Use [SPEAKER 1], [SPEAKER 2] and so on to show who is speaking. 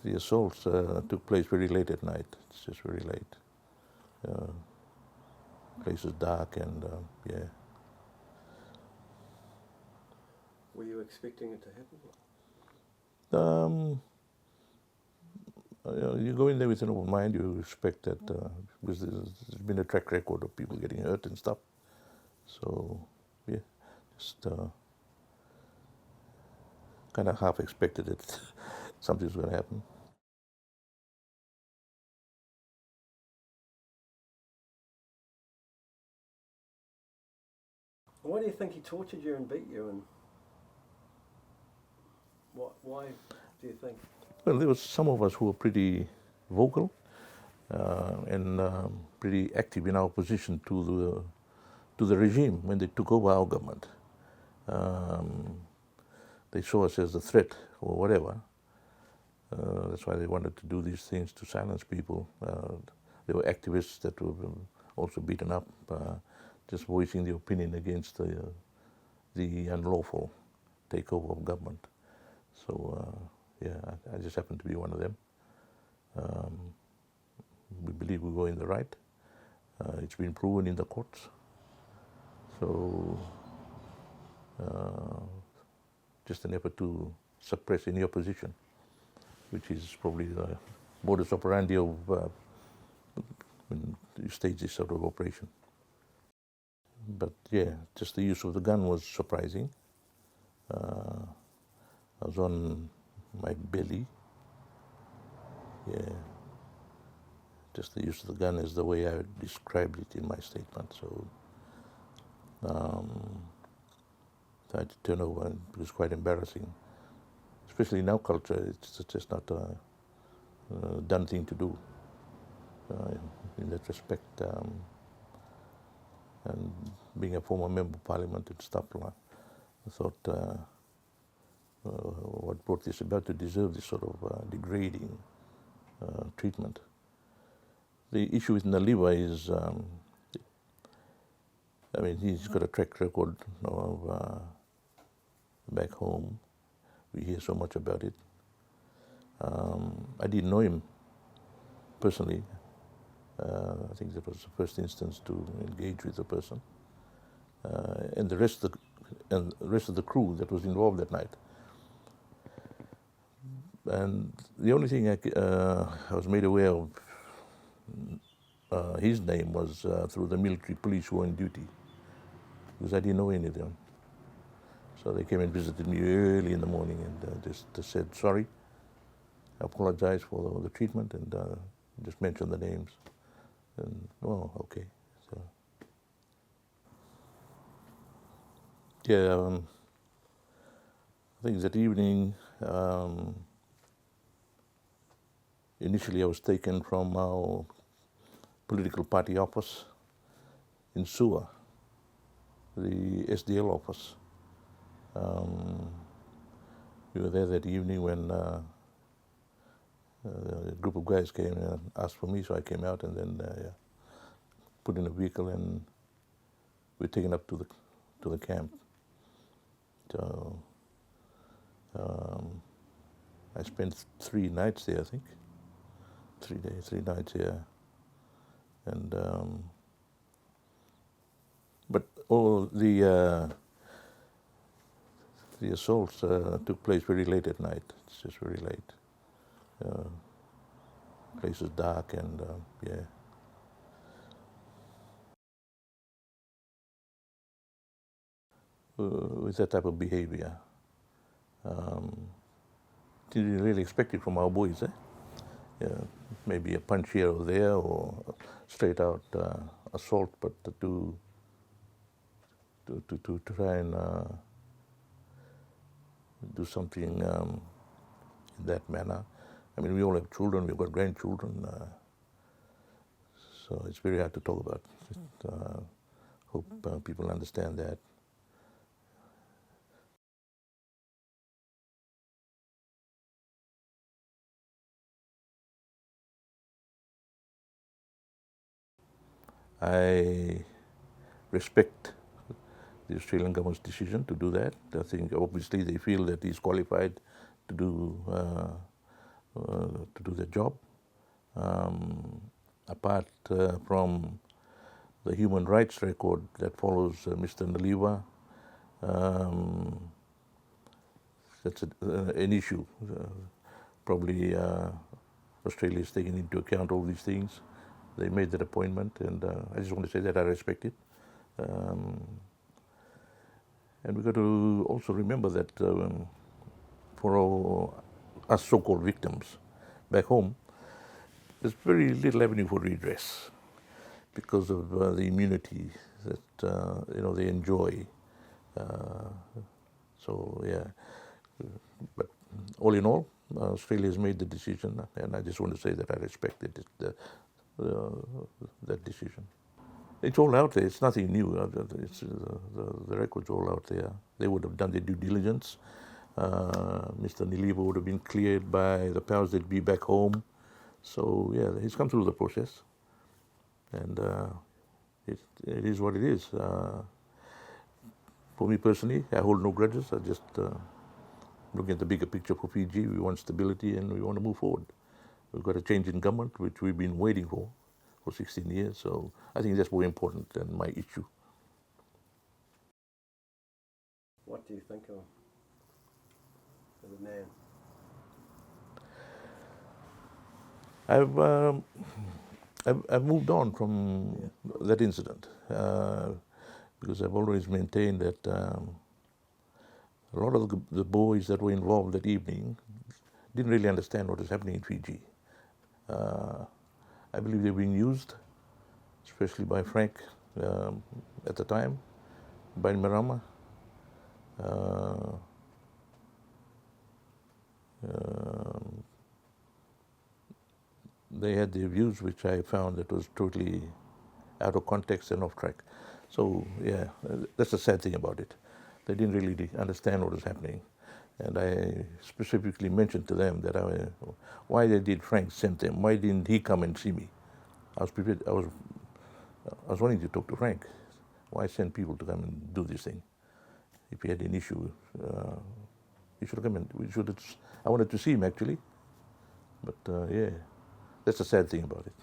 [SPEAKER 1] The assaults took place very late at night. It's just very late. Place is dark and yeah.
[SPEAKER 2] Were you expecting it to happen?
[SPEAKER 1] You go in there with an open mind. You expect that because there's been a track record of people getting hurt and stuff. So yeah, just kind of half expected it. Something's going to happen.
[SPEAKER 2] Why do you think he tortured you and beat you? And why do you think?
[SPEAKER 1] Well, there was some of us who were pretty vocal and pretty active in our opposition to the regime when they took over our government. They saw us as a threat or whatever. That's why they wanted to do these things to silence people. There were activists that were also beaten up, just voicing their opinion against the unlawful takeover of government. So yeah, I just happened to be one of them. We believe we were in the right. It's been proven in the courts. So just an effort to suppress any opposition, which is probably the modus operandi of when you stage this sort of operation. But yeah, just the use of the gun was surprising. I was on my belly. Yeah, just the use of the gun is the way I described it in my statement. So I had to turn over, and it was quite embarrassing, especially in our culture. It's just not a done thing to do in that respect. And being a former member of parliament and stuff, I thought what brought this about to deserve this sort of degrading treatment. The issue with Naliva is, I mean, he's got a track record of back home. We hear so much about it. I didn't know him personally. I think that was the first instance to engage with the person, and the rest of the crew that was involved that night. And the only thing I was made aware of his name was through the military police who were on duty, because I didn't know any of them. So they came and visited me early in the morning and just said sorry, apologized for the treatment, and just mentioned the names. And oh, okay. So yeah, I think that evening, initially I was taken from our political party office in Suva, the SDL office. We were there that evening when a group of guys came and asked for me, so I came out and then put in a vehicle and we were taken up to the camp. So I spent 3 nights there, I think. 3 days, 3 nights here. And but all the assaults took place very late at night. It's just very late. Place is dark and yeah. With that type of behavior, didn't really expect it from our boys, eh? Yeah, maybe a punch here or there, or straight out assault, but to try and do something in that manner. I mean, we all have children, we've got grandchildren, so it's very hard to talk about. Hope people understand that. I respect the Australian government's decision to do that. I think obviously they feel that he's qualified to do to do their job. Apart from the human rights record that follows Mr. Naliva, that's an issue. Probably Australia is taking into account all these things. They made that appointment, and I just want to say that I respect it. And we've got to also remember that for us so-called victims back home, there's very little avenue for redress because of the immunity that they enjoy. So yeah, but all in all, Australia has made the decision, and I just want to say that I respected that decision. It's all out there. It's nothing new. It's, the record's all out there. They would have done their due diligence. Mr. Naliva would have been cleared by the powers that be back home. So yeah, he's come through the process, and it is what it is. For me personally, I hold no grudges. I just look at the bigger picture for Fiji. We want stability, and we want to move forward. We've got a change in government, which we've been waiting for 16 years. So I think that's more important than my issue.
[SPEAKER 2] What do you think of the man?
[SPEAKER 1] I've moved on from that incident because I've always maintained that a lot of the boys that were involved that evening didn't really understand what was happening in Fiji. I believe they were being used, especially by Frank at the time, by Mirama. They had their views, which I found that was totally out of context and off track. So yeah, that's the sad thing about it. They didn't really understand what was happening. And I specifically mentioned to them that why did Frank send them? Why didn't he come and see me? I was prepared. I was wanting to talk to Frank. Why send people to come and do this thing? If he had an issue, he should have come and I wanted to see him actually. But yeah, that's the sad thing about it.